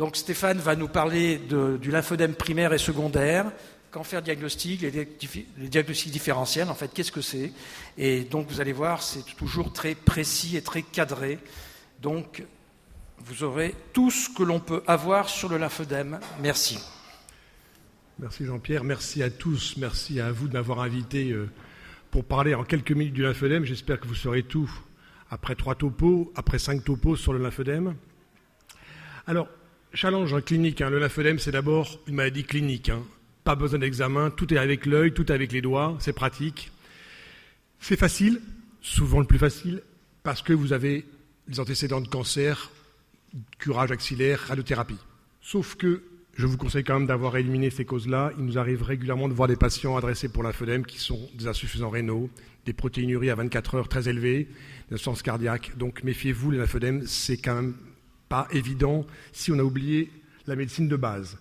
Donc Stéphane va nous parler du lymphodème primaire et secondaire, quand faire diagnostic, les diagnostics différentiels, en fait, qu'est-ce que c'est? Et donc vous allez voir, c'est toujours très précis et très cadré. Donc vous aurez tout ce que l'on peut avoir sur le lymphodème. Merci. Merci Jean-Pierre, merci à tous, merci à vous de m'avoir invité pour parler en quelques minutes du lymphodème. J'espère que vous saurez tout après 3 topos, après 5 topos sur le lymphodème. Alors, challenge clinique, le lymphodème c'est d'abord une maladie clinique. Pas besoin d'examen, tout est avec l'œil, tout est avec les doigts, c'est pratique. C'est facile, souvent le plus facile, parce que vous avez des antécédents de cancer, curage axillaire, radiothérapie. Sauf que je vous conseille quand même d'avoir éliminé ces causes-là. Il nous arrive régulièrement de voir des patients adressés pour lymphodème qui sont des insuffisants rénaux, des protéinuries à 24 heures très élevées, des insuffisances cardiaques. Donc méfiez-vous, les lymphodèmes, c'est quand même pas évident si on a oublié la médecine de base.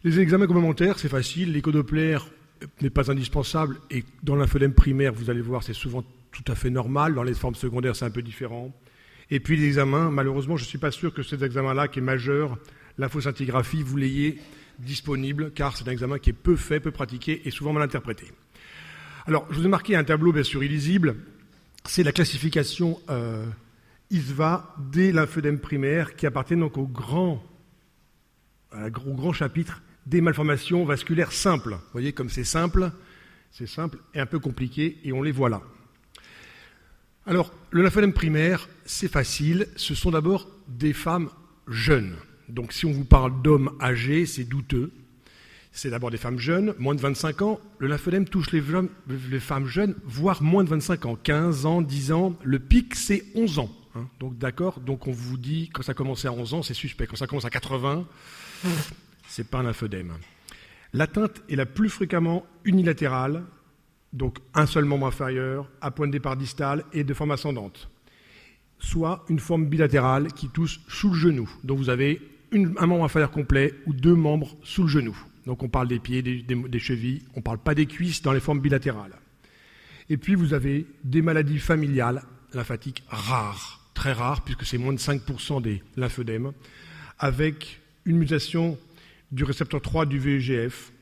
Les examens complémentaires, c'est facile. L'écho-Doppler n'est pas indispensable. Et dans le lymphodème primaire, vous allez voir, c'est souvent tout à fait normal. Dans les formes secondaires, c'est un peu différent. Et puis les examens, malheureusement, je ne suis pas sûr que cet examen-là, qui est majeur, l'infoscintigraphie, vous l'ayez disponible, car c'est un examen qui est peu fait, peu pratiqué et souvent mal interprété. Alors, je vous ai marqué un tableau, bien sûr, illisible. C'est la classification ISVA des lymphodèmes primaires qui appartiennent donc au grand chapitre des malformations vasculaires simples. Vous voyez, comme c'est simple et un peu compliqué, et on les voit là. Alors, le lymphodème primaire, c'est facile. Ce sont d'abord des femmes jeunes. Donc, si on vous parle d'hommes âgés, c'est douteux. C'est d'abord des femmes jeunes, moins de 25 ans. Le lymphodème touche les femmes jeunes, voire moins de 25 ans, 15 ans, 10 ans. Le pic, c'est 11 ans. Donc, d'accord. Donc, on vous dit, quand ça commence à 11 ans, c'est suspect. Quand ça commence à 80, c'est pas un lymphodème. L'atteinte est la plus fréquemment unilatérale, donc un seul membre inférieur, à point de départ distal et de forme ascendante. Soit une forme bilatérale qui touche sous le genou. Donc, vous avez un membre inférieur complet ou 2 membres sous le genou. Donc on parle des pieds, des chevilles, on ne parle pas des cuisses dans les formes bilatérales. Et puis vous avez des maladies familiales lymphatiques rares, très rares, puisque c'est moins de 5% des lymphodèmes, avec une mutation du récepteur 3 du VEGF,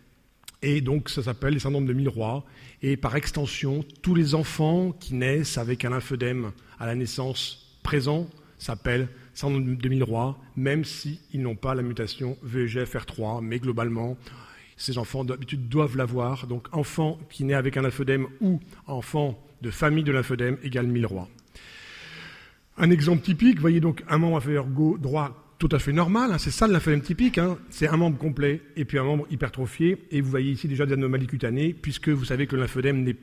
et donc ça s'appelle les syndromes de Milroy, et par extension, tous les enfants qui naissent avec un lymphodème à la naissance présent s'appellent syndrome de Milroy, même s'ils n'ont pas la mutation VEGF-R3, mais globalement, ces enfants d'habitude doivent l'avoir. Donc, enfant qui naît avec un lymphodème ou enfant de famille de lymphodème égale Milroy. Un exemple typique, vous voyez donc un membre inférieur droit tout à fait normal, c'est ça le lymphodème typique, c'est un membre complet et puis un membre hypertrophié. Et vous voyez ici déjà des anomalies cutanées, puisque vous savez que le lymphodème n'est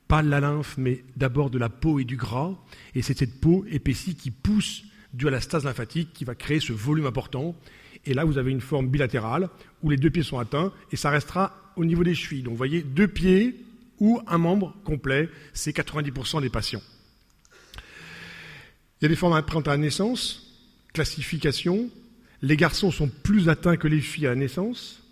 pas de la lymphe, mais d'abord de la peau et du gras. Et c'est cette peau épaissie qui pousse dû à la stase lymphatique qui va créer ce volume important. Et là, vous avez une forme bilatérale où les 2 pieds sont atteints et ça restera au niveau des chevilles. Donc, vous voyez, 2 pieds ou un membre complet, c'est 90% des patients. Il y a des formes atteintes à la naissance, classification. Les garçons sont plus atteints que les filles à la naissance.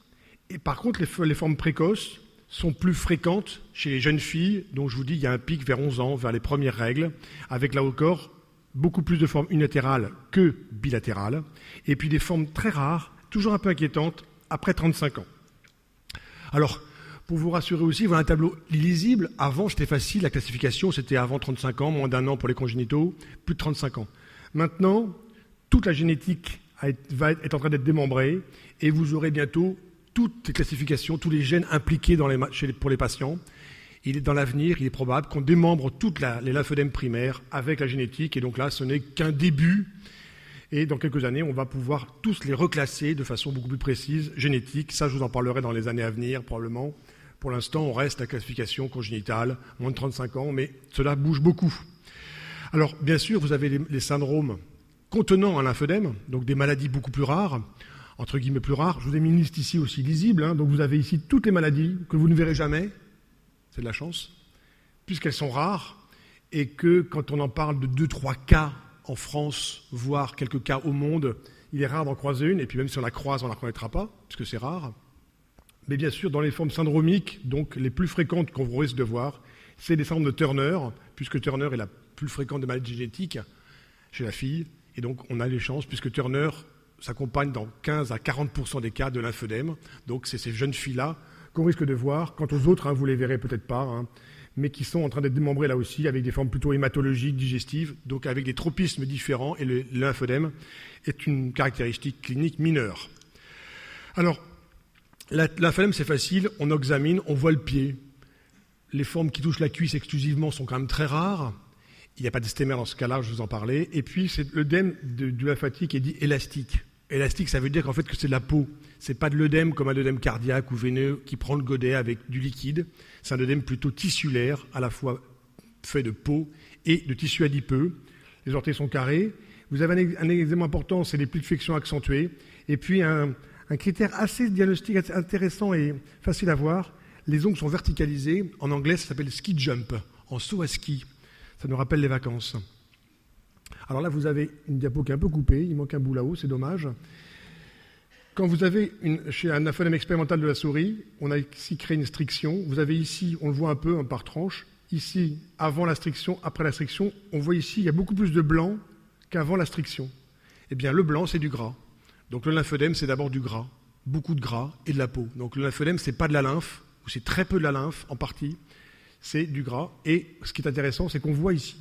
Et par contre, les formes précoces sont plus fréquentes chez les jeunes filles. Donc, je vous dis, il y a un pic vers 11 ans, vers les premières règles, avec là encore beaucoup plus de formes unilatérales que bilatérales, et puis des formes très rares, toujours un peu inquiétantes, après 35 ans. Alors, pour vous rassurer aussi, voilà un tableau illisible. Avant, c'était facile, la classification, c'était avant 35 ans, moins d'1 an pour les congénitaux, plus de 35 ans. Maintenant, toute la génétique va être en train d'être démembrée, et vous aurez bientôt toutes les classifications, tous les gènes impliqués pour les patients. Dans l'avenir, il est probable qu'on démembre toutes les lymphodèmes primaires avec la génétique. Et donc là, ce n'est qu'un début. Et dans quelques années, on va pouvoir tous les reclasser de façon beaucoup plus précise, génétique. Ça, je vous en parlerai dans les années à venir, probablement. Pour l'instant, on reste à la classification congénitale, moins de 35 ans, mais cela bouge beaucoup. Alors, bien sûr, vous avez les syndromes contenant un lymphodème, donc des maladies beaucoup plus rares, entre guillemets plus rares. Je vous ai mis une liste ici aussi lisible. Donc vous avez ici toutes les maladies que vous ne verrez jamais. C'est de la chance, puisqu'elles sont rares, et que quand on en parle de 2-3 cas en France, voire quelques cas au monde, il est rare d'en croiser une, et puis même si on la croise, on ne la reconnaîtra pas, puisque c'est rare. Mais bien sûr, dans les formes syndromiques, donc les plus fréquentes qu'on risque de voir, c'est des syndromes de Turner, puisque Turner est la plus fréquente des maladies génétiques chez la fille, et donc on a les chances, puisque Turner s'accompagne dans 15 à 40% des cas de lymphœdème. Donc c'est ces jeunes filles-là qu'on risque de voir. Quant aux autres, vous les verrez peut-être pas, mais qui sont en train d'être démembrés là aussi, avec des formes plutôt hématologiques, digestives, donc avec des tropismes différents, et le lymphœdème est une caractéristique clinique mineure. Alors, la lymphœdème, c'est facile, on examine, on voit le pied. Les formes qui touchent la cuisse exclusivement sont quand même très rares. Il n'y a pas d'estémère dans ce cas-là, je vous en parlais. Et puis, l'œdème du lymphatique est dit élastique. Élastique, ça veut dire qu'en fait que c'est de la peau. C'est pas de l'œdème comme un œdème cardiaque ou veineux qui prend le godet avec du liquide. C'est un œdème plutôt tissulaire, à la fois fait de peau et de tissu adipeux. Les orteils sont carrés. Vous avez un exemple important, c'est les plis de flexion accentués. Et puis un critère assez diagnostique, assez intéressant et facile à voir, les ongles sont verticalisés. En anglais, ça s'appelle ski jump, en saut à ski. Ça nous rappelle les vacances. Alors là, vous avez une diapo qui est un peu coupée. Il manque un bout là-haut, c'est dommage. Quand vous avez chez un lymphœdème expérimental de la souris, on a ici créé une striction. Vous avez ici, on le voit un peu par tranche, ici, avant la striction, après la striction. On voit ici, il y a beaucoup plus de blanc qu'avant la striction. Eh bien, le blanc, c'est du gras. Donc le lymphœdème, c'est d'abord du gras, beaucoup de gras et de la peau. Donc le lymphœdème, c'est pas de la lymphe, ou c'est très peu de la lymphe en partie, c'est du gras. Et ce qui est intéressant, c'est qu'on voit ici,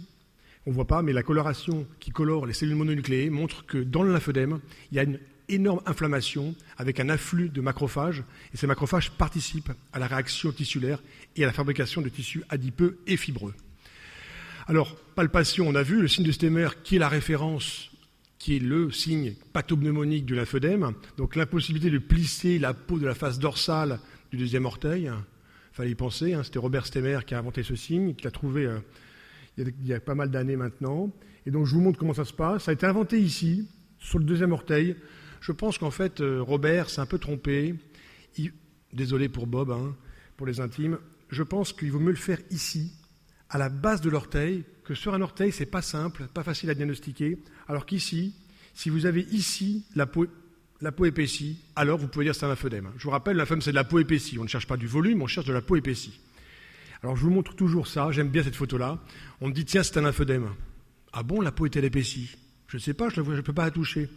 on ne voit pas, mais la coloration qui colore les cellules mononucléées montre que dans le lymphœdème, il y a une énorme inflammation avec un afflux de macrophages. Et ces macrophages participent à la réaction tissulaire et à la fabrication de tissus adipeux et fibreux. Alors, palpation, on a vu le signe de Stemmer qui est la référence, qui est le signe pathopneumonique du lymphœdème. Donc l'impossibilité de plisser la peau de la face dorsale du deuxième orteil. Il fallait y penser, c'était Robert Stemmer qui a inventé ce signe, qui l'a trouvé il y a pas mal d'années maintenant. Et donc je vous montre comment ça se passe. Ça a été inventé ici, sur le deuxième orteil. Je pense qu'en fait, Robert s'est un peu trompé. Désolé pour Bob, pour les intimes. Je pense qu'il vaut mieux le faire ici, à la base de l'orteil, que sur un orteil, c'est pas simple, pas facile à diagnostiquer. Alors qu'ici, si vous avez ici la peau épaissie, alors vous pouvez dire que c'est un lymphœdème. Je vous rappelle, le lymphœdème, c'est de la peau épaissie. On ne cherche pas du volume, on cherche de la peau épaissie. Alors je vous montre toujours ça, j'aime bien cette photo-là. On me dit, tiens, c'est un lymphœdème. Ah bon, la peau est-elle épaissie? Je ne sais pas, je ne peux pas la toucher.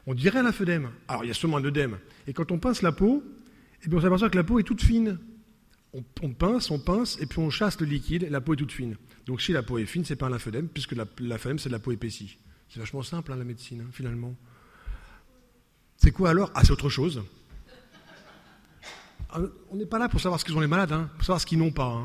On dirait un lymphœdème. Alors il y a seulement un œdème. Et quand on pince la peau, eh bien, on s'aperçoit que la peau est toute fine. On pince, et puis on chasse le liquide, et la peau est toute fine. Donc si la peau est fine, c'est pas un lymphœdème, puisque le lymphœdème, c'est de la peau épaissie. C'est vachement simple, la médecine, finalement. C'est quoi alors? Ah, c'est autre chose. On n'est pas là pour savoir ce qu'ils ont les malades, pour savoir ce qu'ils n'ont pas.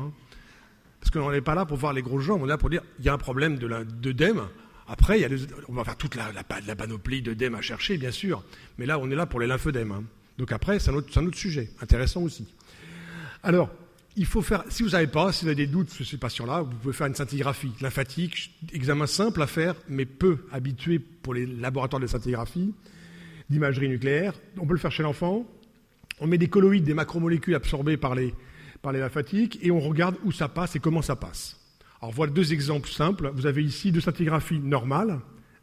Parce qu'on n'est pas là pour voir les grosses jambes, on est là pour dire il y a un problème d'œdème. Après, on va faire toute la panoplie d'œdème à chercher, bien sûr. Mais là, on est là pour les lymphœdèmes. Donc après, c'est un autre sujet, intéressant aussi. Alors, il faut faire, si vous n'avez pas, si vous avez des doutes sur ces patients-là, vous pouvez faire une scintigraphie lymphatique, examen simple à faire, mais peu habitué pour les laboratoires de scintigraphie, d'imagerie nucléaire. On peut le faire chez l'enfant. On met des colloïdes, des macromolécules absorbées par les lymphatiques, et on regarde où ça passe et comment ça passe. Alors voilà deux exemples simples. Vous avez ici deux scintigraphies normales,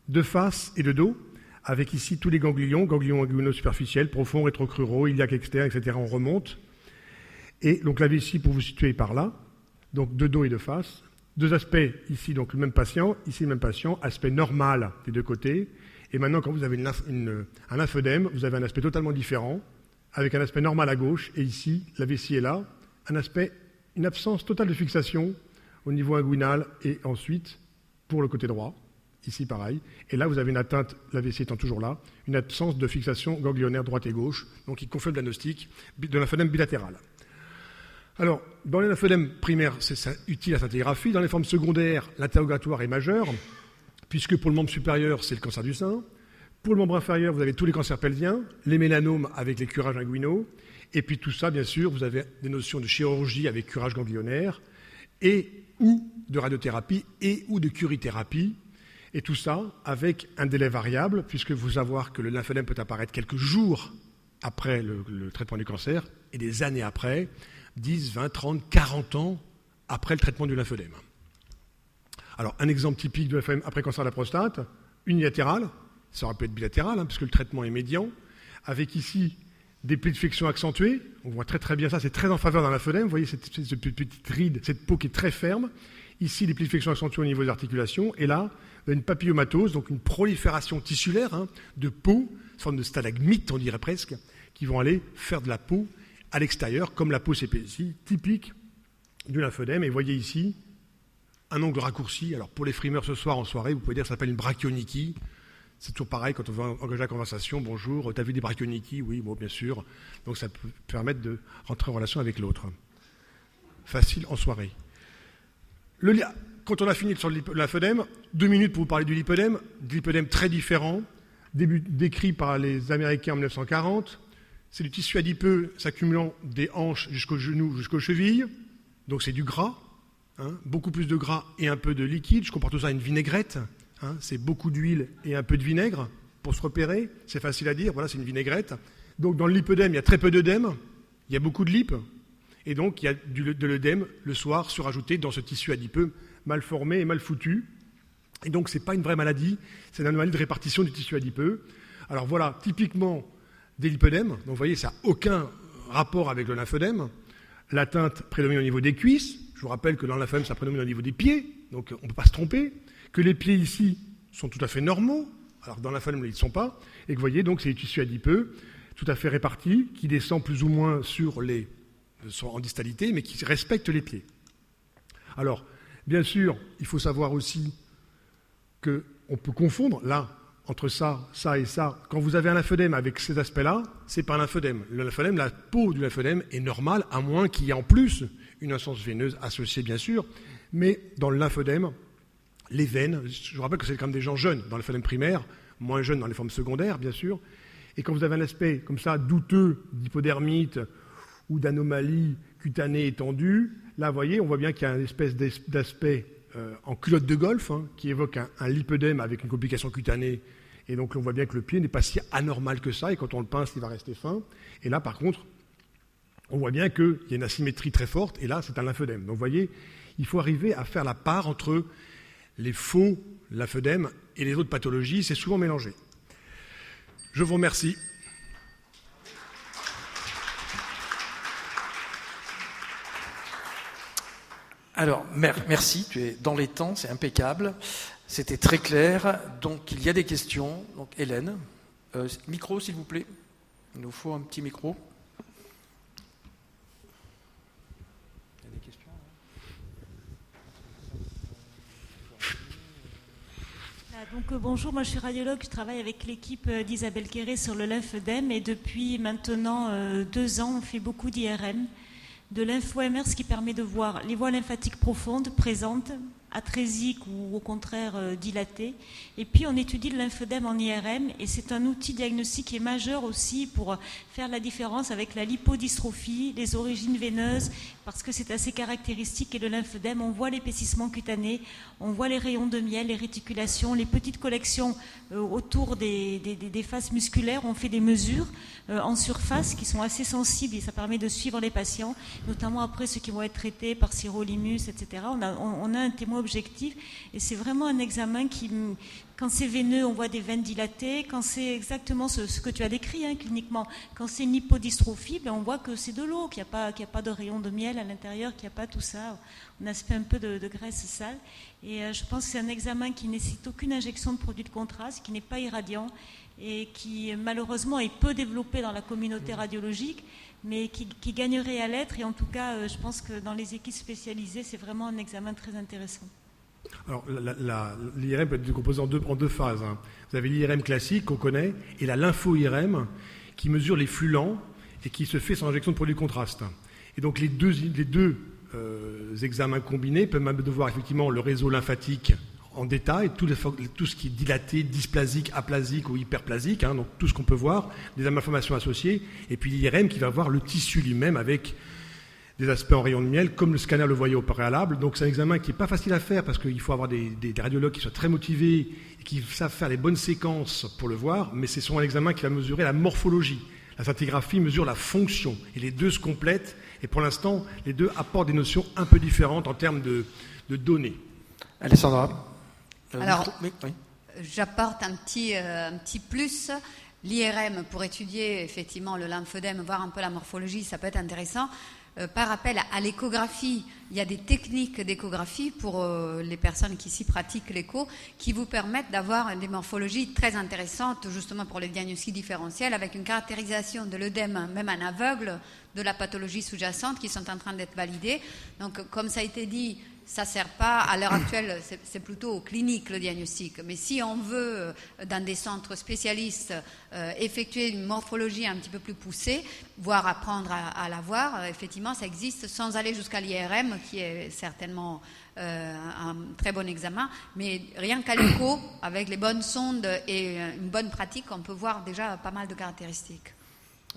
de face et de dos, avec ici tous les ganglions inguino-superficiels, profonds, rétrocruraux, iliaques externes, etc. On remonte. Et donc la vessie, pour vous situer par là, donc de dos et de face. Deux aspects, ici donc le même patient, ici le même patient, aspect normal des deux côtés. Et maintenant, quand vous avez un lymphœdème, vous avez un aspect totalement différent, avec un aspect normal à gauche, et ici, la vessie est là, une absence totale de fixation au niveau inguinal, et ensuite, pour le côté droit, ici pareil. Et là, vous avez une atteinte, la vessie étant toujours là, une absence de fixation ganglionnaire droite et gauche, donc qui confirme le diagnostic de lymphœdème bilatéral. Alors, dans les lymphœdèmes primaires, c'est utile la scintigraphie. Dans les formes secondaires, l'interrogatoire est majeur, puisque pour le membre supérieur, c'est le cancer du sein. Pour le membre inférieur, vous avez tous les cancers pelviens, les mélanomes avec les curages inguinaux, et puis tout ça, bien sûr, vous avez des notions de chirurgie avec curage ganglionnaire, et ou de radiothérapie, et ou de curithérapie, et tout ça avec un délai variable, puisque vous savez que le lymphœdème peut apparaître quelques jours après le traitement du cancer, et des années après, 10, 20, 30, 40 ans après le traitement du lymphœdème. Alors, un exemple typique de lymphœdème après cancer de la prostate, unilatéral, ça aurait pu être bilatéral, puisque le traitement est médian, avec ici des plis de flexion accentués, on voit très très bien ça, c'est très en faveur d'un lymphœdème, vous voyez cette petite ride, cette peau qui est très ferme, ici des plis de flexion accentués au niveau des articulations, et là, une papillomatose, donc une prolifération tissulaire de peau forme de stalagmites, on dirait presque, qui vont aller faire de la peau à l'extérieur, comme la peau s'épaissit, typique du lymphodème. Et vous voyez ici un angle raccourci. Alors pour les frimeurs ce soir en soirée, vous pouvez dire que ça s'appelle une brachionychie. C'est toujours pareil quand on veut engager la conversation. Bonjour, t'as vu des brachionychies? Oui, bon, bien sûr. Donc ça peut permettre de rentrer en relation avec l'autre. Facile en soirée. Quand on a fini sur le lymphodème, 2 minutes pour vous parler du lipodème très différent, décrit par les Américains en 1940. C'est du tissu adipeux s'accumulant des hanches jusqu'aux genoux, jusqu'aux chevilles. Donc c'est du gras, beaucoup plus de gras et un peu de liquide. Je compare tout ça à une vinaigrette. C'est beaucoup d'huile et un peu de vinaigre pour se repérer. C'est facile à dire, voilà, c'est une vinaigrette. Donc dans le lipodème, il y a très peu d'œdème, il y a beaucoup de lipe. Et donc il y a de l'œdème le soir surajouté dans ce tissu adipeux mal formé et mal foutu. Et donc ce n'est pas une vraie maladie, c'est une anomalie de répartition du tissu adipeux. Alors voilà, typiquement des lipodèmes. Donc vous voyez, ça n'a aucun rapport avec le lymphodème. L'atteinte prédomine au niveau des cuisses. Je vous rappelle que dans le lymphodème, ça prédomine au niveau des pieds, donc on ne peut pas se tromper. Que les pieds ici sont tout à fait normaux, alors que dans le lymphodème, ils ne sont pas. Et que vous voyez, donc c'est des tissus adipeux tout à fait répartis, qui descendent plus ou moins en distalité, mais qui respectent les pieds. Alors, bien sûr, il faut savoir aussi qu'on peut confondre, là, entre ça et ça. Quand vous avez un lymphodème avec ces aspects-là, c'est pas un lymphodème. Le lymphodème, la peau du lymphodème est normale, à moins qu'il y ait en plus une insuffisance veineuse associée, bien sûr. Mais dans le lymphodème, les veines, je vous rappelle que c'est quand même des gens jeunes dans le lymphodème primaire, moins jeunes dans les formes secondaires, bien sûr. Et quand vous avez un aspect comme ça, douteux, d'hypodermite ou d'anomalie cutanée étendue, là, vous voyez, on voit bien qu'il y a une espèce d'aspect en culotte de golf, qui évoque un lipodème avec une complication cutanée. Et donc, on voit bien que le pied n'est pas si anormal que ça, et quand on le pince, il va rester fin. Et là, par contre, on voit bien qu'il y a une asymétrie très forte, et là, c'est un lymphodème. Donc, vous voyez, il faut arriver à faire la part entre les faux lymphodèmes et les autres pathologies. C'est souvent mélangé. Je vous remercie. Alors, merci, tu es dans les temps, c'est impeccable. C'était très clair. Donc, il y a des questions. Donc, Hélène, micro, s'il vous plaît. Il nous faut un petit micro. Il y a des questions. Donc, bonjour, moi je suis radiologue, je travaille avec l'équipe d'Isabelle Quéré sur le lymphodème et depuis maintenant 2 ans, on fait beaucoup d'IRM, de lympho-MR, ce qui permet de voir les voies lymphatiques profondes présentes, atrésiques ou au contraire dilatées. Et puis on étudie le lymphodème en IRM et c'est un outil diagnostique qui est majeur aussi pour faire la différence avec la lipodystrophie, les origines veineuses, parce que c'est assez caractéristique. Et le lymphodème, on voit l'épaississement cutané, on voit les rayons de miel, les réticulations, les petites collections autour des faces musculaires. On fait des mesures en surface qui sont assez sensibles et ça permet de suivre les patients, notamment après ceux qui vont être traités par sirolimus, etc. On a un témoin objectif et c'est vraiment un examen qui, quand c'est veineux, on voit des veines dilatées. Quand c'est exactement ce que tu as décrit cliniquement, quand c'est une lipodystrophie, on voit que c'est de l'eau, qu'il n'y a pas de rayons de miel à l'intérieur, qu'il n'y a pas tout ça. On aspect un peu de graisse sale. Et je pense que c'est un examen qui ne nécessite aucune injection de produit de contraste, qui n'est pas irradiant et qui malheureusement est peu développé dans la communauté radiologique, mais qui gagnerait à l'être. Et en tout cas, je pense que dans les équipes spécialisées, c'est vraiment un examen très intéressant. Alors, l'IRM peut être décomposé en deux phases. Vous avez l'IRM classique qu'on connaît et la lympho-IRM qui mesure les flux lents et qui se fait sans injection de produit de contraste. Et donc les deux examens combinés permettent de voir effectivement le réseau lymphatique en détail, tout ce qui est dilaté, dysplasique, aplasique ou hyperplasique, donc tout ce qu'on peut voir, des malformations associées, et puis l'IRM qui va voir le tissu lui-même avec des aspects en rayon de miel, comme le scanner le voyait au préalable. Donc c'est un examen qui n'est pas facile à faire parce qu'il faut avoir des radiologues qui soient très motivés et qui savent faire les bonnes séquences pour le voir, mais c'est souvent un examen qui va mesurer la morphologie. La scintigraphie mesure la fonction et les deux se complètent et pour l'instant, les deux apportent des notions un peu différentes en termes de données. Alessandra. Alors, oui. J'apporte un petit plus. L'IRM, pour étudier effectivement le lymphodème, voir un peu la morphologie, ça peut être intéressant. par rappel à l'échographie. Il y a des techniques d'échographie pour les personnes qui s'y pratiquent l'écho qui vous permettent d'avoir des morphologies très intéressantes justement pour les diagnostics différentiels avec une caractérisation de l'œdème, même en aveugle, de la pathologie sous-jacente qui sont en train d'être validées. Donc comme ça a été dit, ça ne sert pas, à l'heure actuelle, c'est plutôt clinique le diagnostic. Mais si on veut, dans des centres spécialistes, effectuer une morphologie un petit peu plus poussée, voire apprendre à la voir, effectivement, ça existe sans aller jusqu'à l'IRM, qui est certainement un très bon examen. Mais rien qu'à l'écho, avec les bonnes sondes et une bonne pratique, on peut voir déjà pas mal de caractéristiques.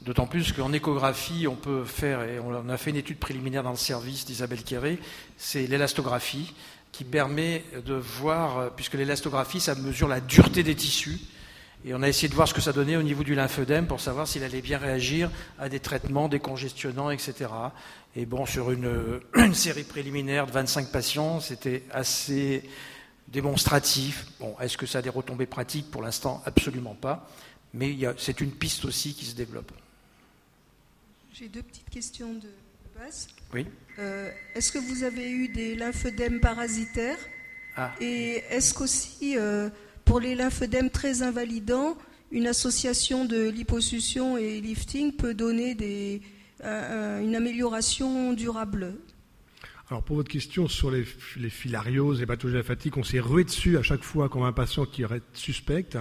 D'autant plus qu'en échographie, on peut faire, et on a fait une étude préliminaire dans le service d'Isabelle Quéré, c'est l'élastographie qui permet de voir, puisque l'élastographie, ça mesure la dureté des tissus, et on a essayé de voir ce que ça donnait au niveau du lymphodème pour savoir s'il allait bien réagir à des traitements décongestionnants, etc. Et bon, sur une série préliminaire de 25 patients, c'était assez démonstratif. Bon, est-ce que ça a des retombées pratiques? Pour l'instant, absolument pas. Mais c'est une piste aussi qui se développe. J'ai deux petites questions de base. Oui. Est-ce que vous avez eu des lymphœdèmes parasitaires? Et est-ce qu'aussi, pour les lymphœdèmes très invalidants, une association de liposuction et lifting peut donner une amélioration durable? Alors pour votre question sur les filarioses, les pathologies lymphatiques, on s'est rué dessus à chaque fois qu'on a un patient qui aurait suspecte.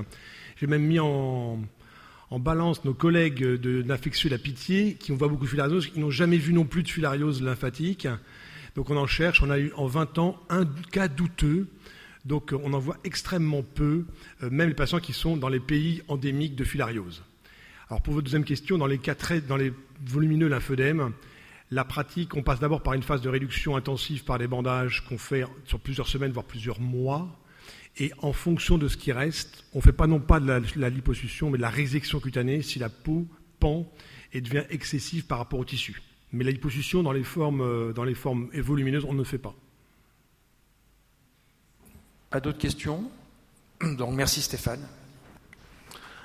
J'ai même mis en balance nos collègues d'infectieux la Pitié qui ont vu beaucoup de filariose, qui n'ont jamais vu non plus de filariose lymphatique. Donc on en cherche, on a eu en 20 ans un cas douteux, donc on en voit extrêmement peu, même les patients qui sont dans les pays endémiques de filariose. Alors pour votre deuxième question, dans les volumineux lymphodèmes, la pratique, on passe d'abord par une phase de réduction intensive par des bandages qu'on fait sur plusieurs semaines, voire plusieurs mois. Et en fonction de ce qui reste, on ne fait pas non pas de la liposuction, mais de la résection cutanée si la peau pend et devient excessive par rapport au tissu. Mais la liposuction dans les formes volumineuses, on ne fait pas. Pas d'autres questions? Donc merci Stéphane.